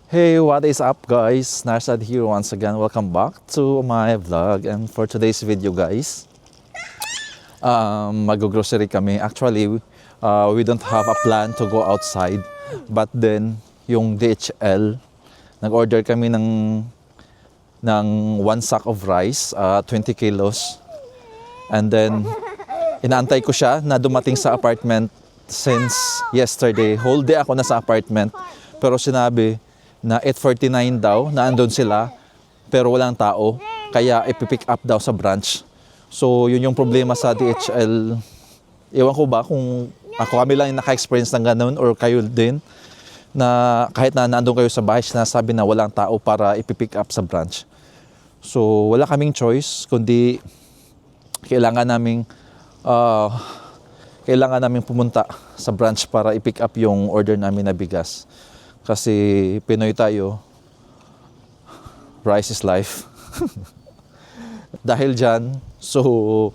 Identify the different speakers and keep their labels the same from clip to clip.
Speaker 1: Hey, what is up guys? Narsad here once again. Welcome back to my vlog. And for today's video guys, mag-grocery kami. Actually, we don't have a plan to go outside. But then, yung DHL, nag-order kami ng one sack of rice, 20 kilos. And then, inaantay ko siya na dumating sa apartment since yesterday. Whole day ako nasa apartment. Pero sinabi na 8:49 daw, na andun sila, pero walang tao. Kaya ipipick up daw sa branch. So, yun yung problema sa DHL. Ewan ko ba kung kami lang yung naka-experience ng ganun or kayo din, na kahit na nandun kayo sa bahay, sinasabi na walang tao para ipipick up sa branch. So, wala kaming choice, kundi kailangan naming pumunta sa branch para i-pick up yung order namin na bigas. Kasi Pinoy tayo, rice is life. Dahil dyan, so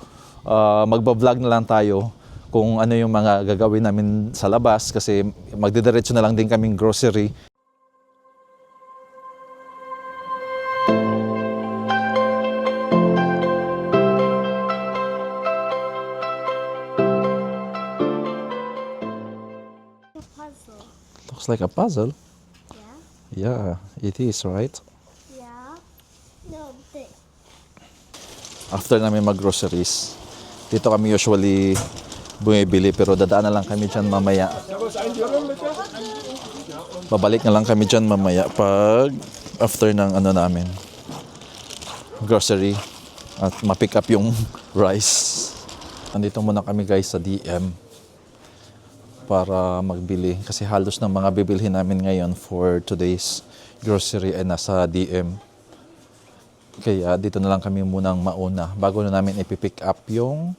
Speaker 1: magbablog na lang tayo kung ano yung mga gagawin namin sa labas kasi magdidiretso na lang din kaming grocery. Looks like a puzzle. Yeah, it is, right?
Speaker 2: Yeah. No, this.
Speaker 1: After namin mag-groceries, dito kami usually bumibili pero dadaan na lang kami dyan mamaya. Babalik na lang kami dyan mamaya pag after ng namin, grocery at ma-pick up yung rice. Nandito muna kami guys sa DM para magbili kasi halos ng mga bibilhin namin ngayon for today's grocery ay nasa DM. Kaya dito na lang kami munang mauna bago na namin ipipick up yung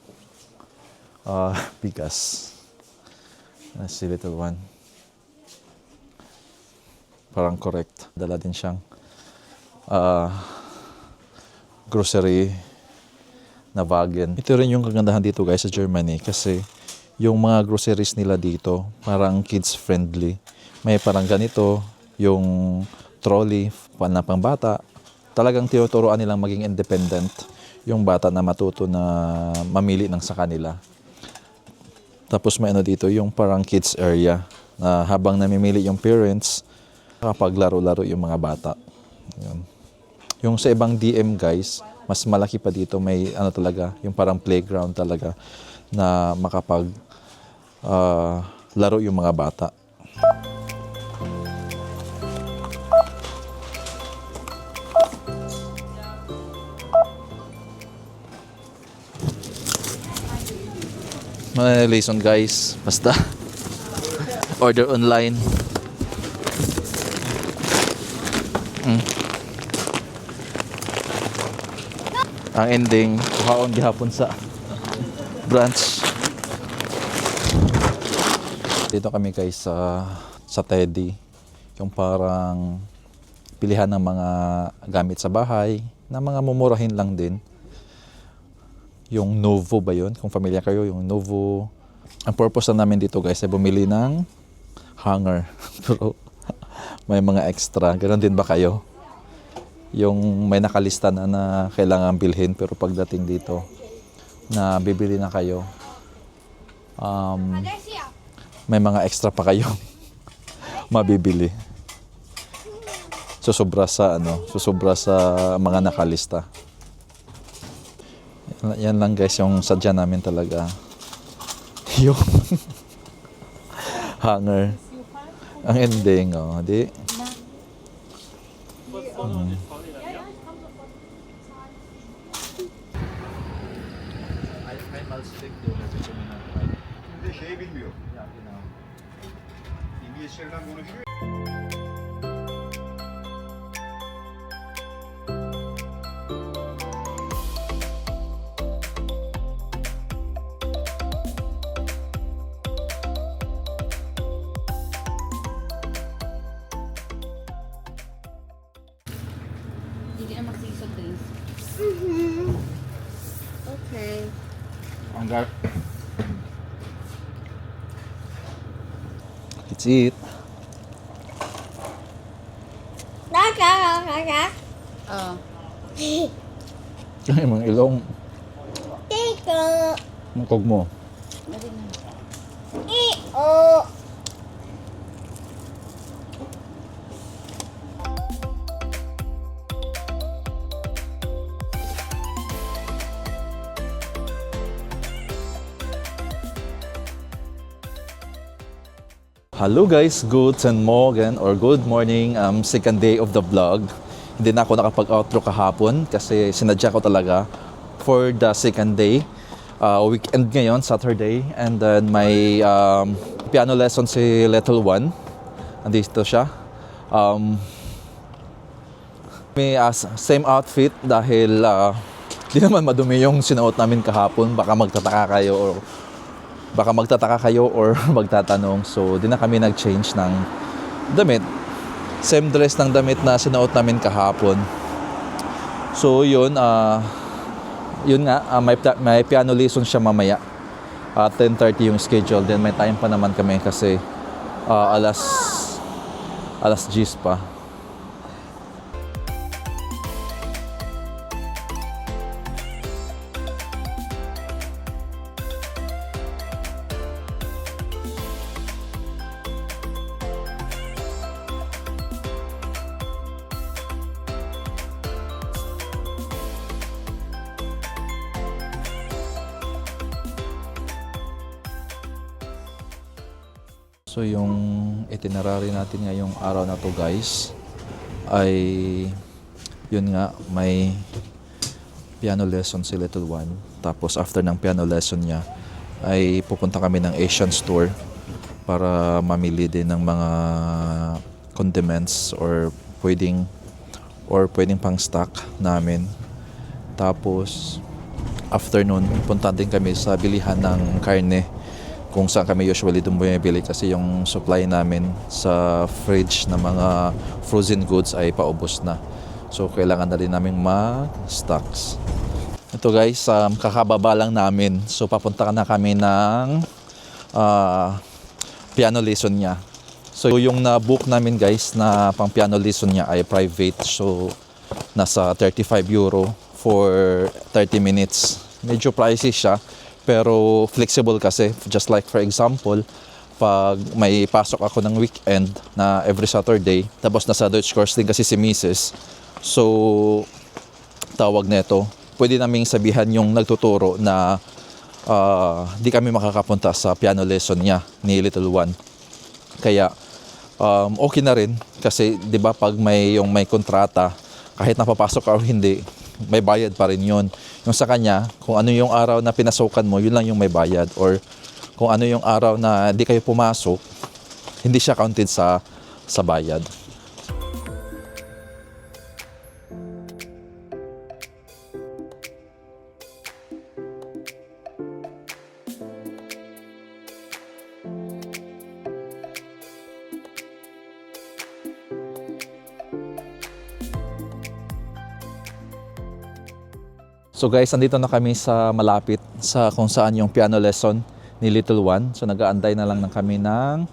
Speaker 1: bigas. That's the little one. Parang correct. Dala din siyang grocery na wagon. Ito rin yung kagandahan dito guys sa Germany kasi yung mga groceries nila dito, parang kids friendly. May parang ganito, yung trolley, na pang bata. Talagang tinuturoan nilang maging independent yung bata na matuto na mamili ng sa kanila. Tapos may dito, yung parang kids area na habang namimili yung parents, kapag laro-laro yung mga bata. Yun. Yung sa ibang DM guys, mas malaki pa dito, may talaga, yung parang playground talaga na makapag laro yung mga bata. May lesson guys, basta order online. Ang ending, kuhaon gihapon sa branch. Dito kami guys sa Teddy, yung parang pilihan ng mga gamit sa bahay, na mga mumurahin lang din. Yung Novo ba yun? Kung familiar kayo, yung Novo. Ang purpose na namin dito guys ay bumili ng hanger. Pero may mga extra. Ganon din ba kayo? Yung may nakalista na kailangan bilhin pero pagdating dito na bibili na kayo, may mga extra pa kayo mabibili. Susobra sa mga nakalista. Yan lang guys yung sadya namin talaga. Yung hanger. Ang ending, di?
Speaker 3: Bir de şeyi bilmiyor. İngilizceden konuşuyor.
Speaker 4: Hindi na magsisod guys.
Speaker 2: Okay.
Speaker 1: Hanggang Let's eat.
Speaker 2: Para.
Speaker 4: Oo.
Speaker 1: Ay, mga ilong.
Speaker 2: Tiko.
Speaker 1: Mangkog mo.
Speaker 4: Dali na.
Speaker 2: Iyo.
Speaker 1: Hello guys, guten Morgen or good morning. Second day of the vlog. Hindi na ako nakapag-outro kahapon kasi sinadya ko talaga for the second day. Weekend ngayon, Saturday. And then may piano lesson si Little One. Andito siya. May same outfit dahil di naman madumi yung sinuot namin kahapon. Baka magtataka kayo or magtatanong. So, di na kami nag-change ng damit. Same dress ng damit na sinuot namin kahapon. So, yun nga, may piano lesson siya mamaya. 10:30 yung schedule. Then may time pa naman kami kasi alas 10 pa. So yung itinerary natin ngayong araw na to guys ay yun nga, may piano lesson si Little One. Tapos after ng piano lesson niya ay pupunta kami ng Asian store para mamili din ng mga condiments or pwedeng pang stock namin. Tapos afternoon punta din kami sa bilihan ng karne kung saan kami usually doon bumibili kasi yung supply namin sa fridge na mga frozen goods ay paubos na. So, kailangan na rin namin mag-stocks. Ito guys, kakababa lang namin. So, papunta na kami ng piano lesson niya. So, yung na-book namin guys na pang piano lesson niya ay private. So, nasa 35 euro for 30 minutes. Medyo pricey siya. Pero flexible kasi, just like for example, pag may pasok ako ng weekend na every Saturday, tapos nasa Deutsch course din kasi si Mrs. So, tawag nito, pwede naming sabihan yung nagtuturo na di kami makakapunta sa piano lesson niya ni Little One. Kaya, okay na rin kasi 'di ba pag may kontrata, kahit napapasok ka o hindi, may bayad pa rin yun. Yung sa kanya, kung ano yung araw na pinasukan mo, yun lang yung may bayad. Or kung ano yung araw na di kayo pumasok, hindi siya counted sa bayad. So guys, andito na kami sa malapit sa kung saan yung piano lesson ni Little One. So nag-aantay na lang kami ng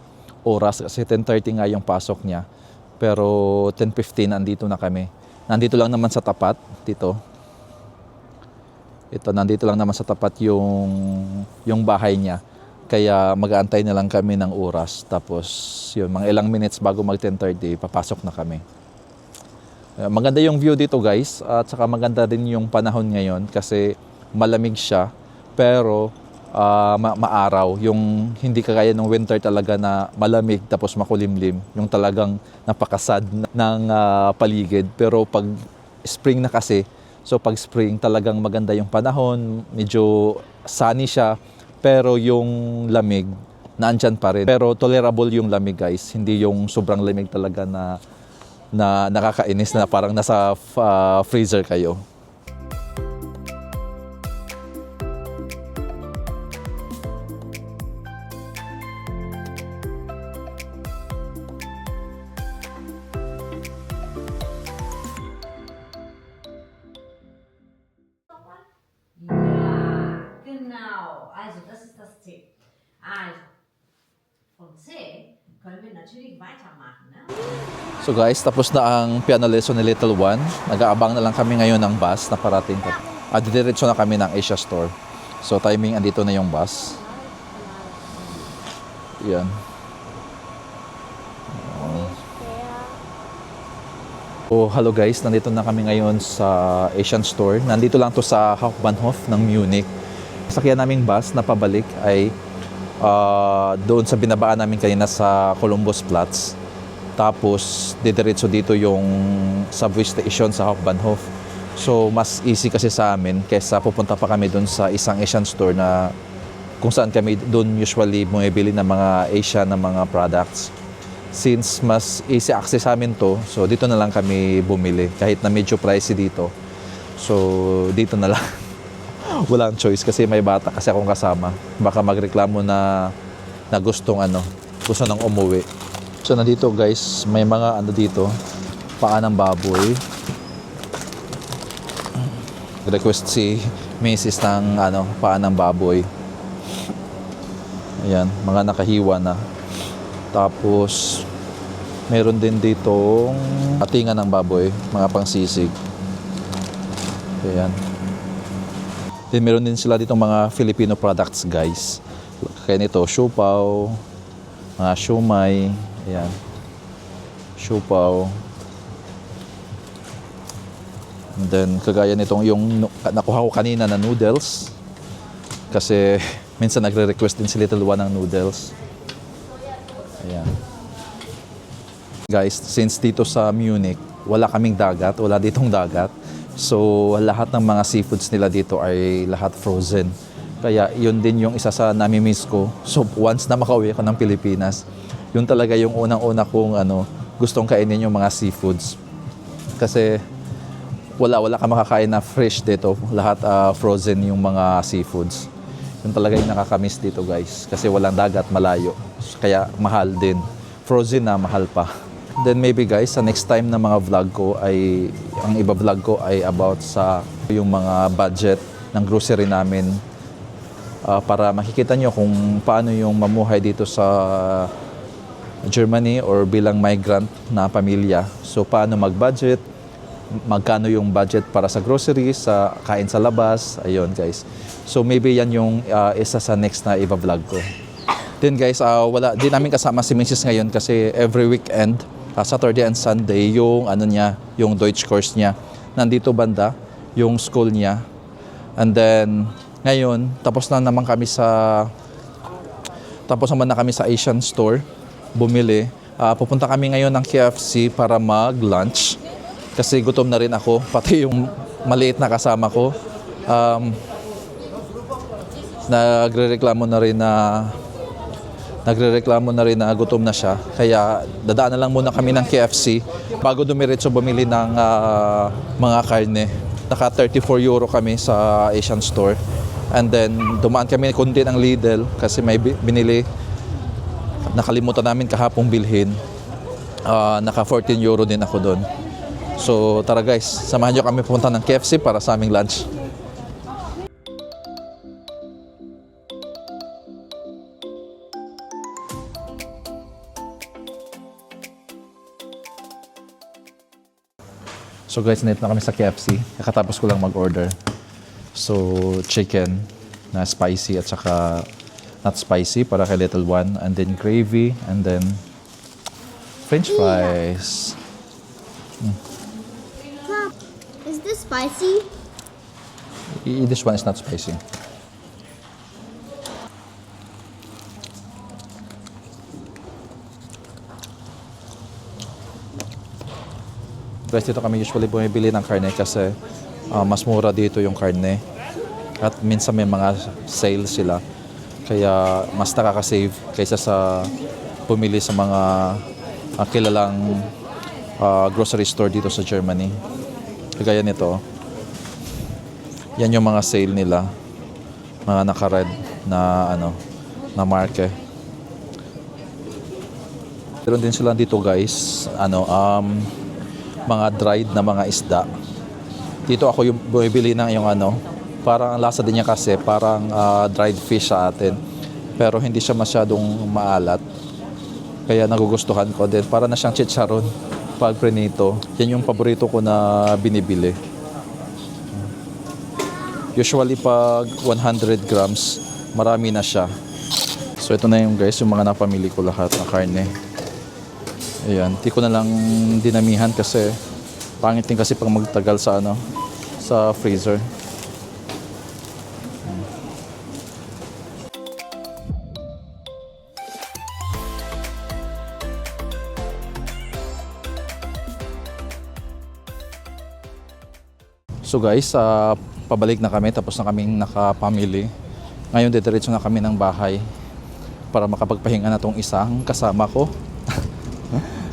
Speaker 1: oras kasi 10:30 nga yung pasok niya. Pero 10:15 andito na kami. Nandito lang naman sa tapat dito. Nandito lang naman sa tapat yung bahay niya. Kaya mag-aantay na lang kami ng oras. Tapos yun, mga ilang minutes bago mag 10:30, papasok na kami. Maganda yung view dito guys at saka maganda din yung panahon ngayon kasi malamig siya pero maaraw. Yung hindi kagaya ng winter talaga na malamig tapos makulimlim. Yung talagang napakasad ng paligid. Pero pag spring na kasi, so pag spring talagang maganda yung panahon, medyo sunny siya pero yung lamig naandyan pa rin. Pero tolerable yung lamig guys, hindi yung sobrang lamig talaga na nakakainis na parang nasa freezer kayo.
Speaker 5: Ja, genau. Also das ist das C. Also von C können wir
Speaker 1: So guys, tapos na ang piano lesson ni Little One. Nag-aabang na lang kami ngayon ng bus na parating. Didiretso na kami ng Asia Store. So timing, andito na yung bus. Yan. So hello guys, nandito na kami ngayon sa Asian Store. Nandito lang to sa Hauptbahnhof ng Munich. Sakyan naming bus na pabalik ay doon sa binabaan namin kanina sa Columbus-Platz. Tapos didiretso dito yung subway station sa Hauptbahnhof. So mas easy kasi sa amin kaysa pupunta pa kami doon sa isang Asian store na kung saan kami doon usually bumibili ng mga Asian na mga products. Since mas easy access sa amin to, so dito na lang kami bumili kahit na medyo pricey dito. So dito na lang. Walang choice kasi may bata kasi akong kasama. Baka magreklamo na gusto nang umuwi. So nandito guys, may mga dito, paa ng baboy. Request si Mrs. ng paa ng baboy. Ayan, mga nakahiwa na. Tapos meron din ditong patingan ng baboy, mga pangsisig. Ayan. Then meron din sila ditong mga Filipino products guys. Kaya nito, siopaw, mga siomai, ayan. Siopaw. And then kagaya nitong yung nakuha ko kanina na noodles. Kasi minsan nagre-request din si Little One ng noodles. Ayan. Guys, since dito sa Munich, wala kaming dagat, wala ditong dagat. So, lahat ng mga seafoods nila dito ay lahat frozen. Kaya, yun din yung isa sa nami-miss ko. So, once na makauwi ako ng Pilipinas, yun talaga yung unang-una kong gustong kainin yung mga seafoods. Kasi, wala ka makakain na fresh dito. Lahat frozen yung mga seafoods. Yun talaga yung nakakamiss dito guys. Kasi walang dagat, malayo. Kaya mahal din. Frozen na, mahal pa. Then maybe guys, sa next time na mga vlog ko ay, ang iba vlog ko ay about sa yung mga budget ng grocery namin. Para makikita nyo kung paano yung mamuhay dito sa Germany or bilang migrant na pamilya. So paano mag-budget, magkano yung budget para sa groceries, sa kain sa labas, ayun guys. So maybe yan yung isa sa next na iba-vlog ko. Then guys, wala din namin kasama si Mrs. ngayon kasi every weekend, Saturday and Sunday, yung yung Deutsch course niya. Nandito banda, yung school niya. And then ngayon, tapos naman na kami sa Asian store, bumili. Pupunta kami ngayon ng KFC para mag-lunch. Kasi gutom na rin ako, pati yung maliit na kasama ko. Nagrereklamo na rin na gutom na siya. Kaya dadaan na lang muna kami ng KFC bago dumiretso bumili ng mga karne. Naka 34 euro kami sa Asian store. And then dumaan kami kundi ng Lidl kasi may binili. Nakalimutan namin kahapong bilhin. Naka 14 euro din ako doon. So tara guys, samahan nyo kami pupunta ng KFC para sa aming lunch. So guys, nandito na kami sa KFC. Kakatapos ko lang mag-order. So chicken na spicy at saka not spicy para kay Little One. And then gravy and then French fries.
Speaker 2: Is this spicy?
Speaker 1: This one is not spicy. Guys, dito kami usually bumibili ng karne kasi mas mura dito yung karne. At minsan may mga sale sila. Kaya mas nakaka-save kaysa sa pumili sa mga kilalang grocery store dito sa Germany. Kagaya nito. Yan yung mga sale nila. Mga naka-red na na marke. Meron din sila dito guys, mga dried na mga isda. Dito ako yung bumibili ng yung parang ang lasa din niya kasi parang dried fish sa atin. Pero hindi siya masyadong maalat. Kaya nagugustuhan ko din. Para na siyang chicharon pag prinito. Yan yung paborito ko na binibili. Usually pag 100 grams, marami na siya. So ito na yung guys, yung mga napamili ko lahat na karne. Ayan, di ko na lang dinamihan kasi pangit din kasi pag magtagal sa sa freezer. So guys, pabalik na kami tapos na kaming nakapamili. Ngayon didiretso na kami ng bahay para makapagpahinga na tong isang kasama ko.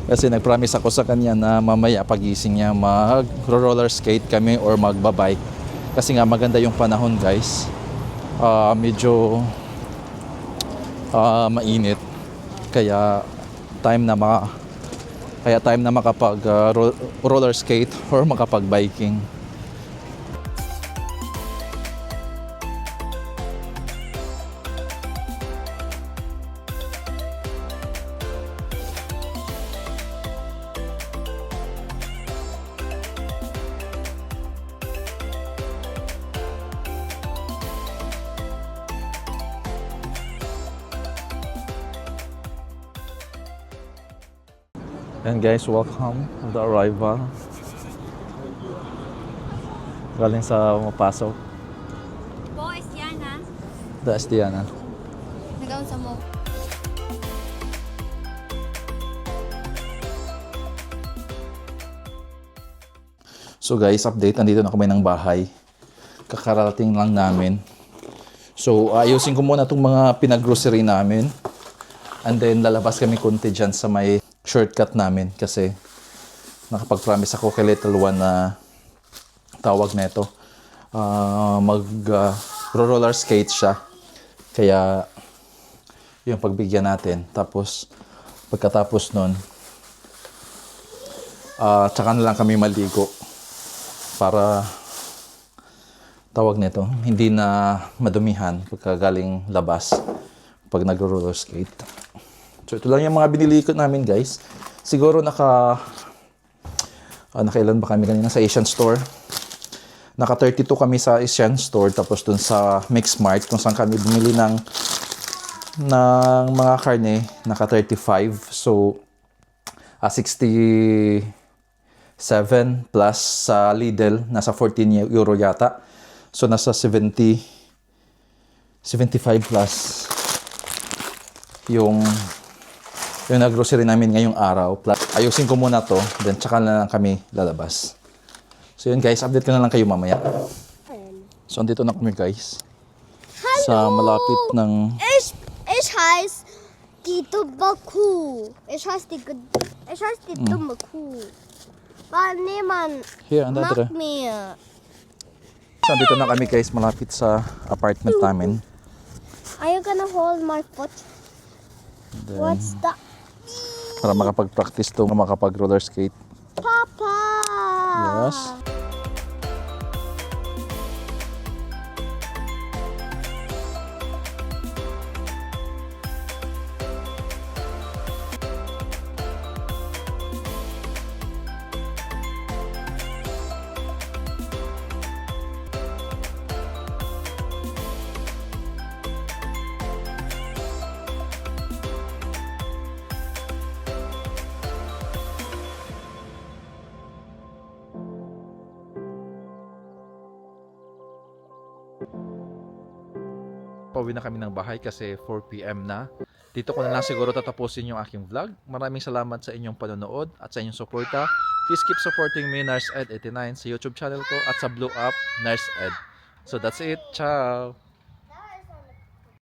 Speaker 1: Kasi nag-promise ako sa kanya na mamaya pagising niya mag-roller skate kami or magbabike. Kasi nga maganda yung panahon guys. Medyo mainit. Kaya time na makapag roller skate or makapag-biking. And guys, welcome to the arrival. Galing sa mapasok.
Speaker 2: Po, is yan ha?
Speaker 1: Daas Diana.
Speaker 2: Nagaon sa mo.
Speaker 1: So guys, update. Nandito na kami ng bahay. Kakarating lang namin. So ayusin ko muna itong mga pinag-grocery namin. And then lalabas kami konti dyan sa may shortcut namin. Kasi nakapag-promise ako kay Little One na tawag na ito. Roller skate siya. Kaya yung pagbigyan natin. Tapos pagkatapos nun, tsaka na lang kami maligo. Para tawag nito, hindi na madumihan pagkagaling labas pag nagro-roller skate. So ito lang yung mga binili ko namin guys. Siguro nakailan ba kami kanina sa Asian store? Naka 32 kami sa Asian store tapos dun sa Mixmart kung saan kami bumili ng mga karne, naka 35. So 60 7 plus sa Lidl, nasa 14 euro yata. So, nasa 75 plus yung nag-grocery namin ngayong araw. Plus, ayusin ko muna to, then tsaka na lang kami lalabas. So, yun guys, update ko na lang kayo mamaya. So, andito na kami guys. Sa malapit ng...
Speaker 2: Ich heiß Tito Baku. Ich heiß Tito Baku. Weil niemand
Speaker 1: Here, andito.
Speaker 2: mag mir.
Speaker 1: So, andito na kami guys, malapit sa apartment namin.
Speaker 2: Are you gonna hold my foot?
Speaker 1: Then,
Speaker 2: What's that?
Speaker 1: para makapag-practice to, makapag-roller skate.
Speaker 2: Papa!
Speaker 1: Yes. Pauwi na kami ng bahay kasi 4 PM na. Dito ko na lang siguro tatapusin yung aking vlog. Maraming salamat sa inyong panonood at sa inyong suporta. Please keep supporting me, Nars Ed 89 sa YouTube channel ko at sa Blue App, Nars Ed. So that's it. Ciao!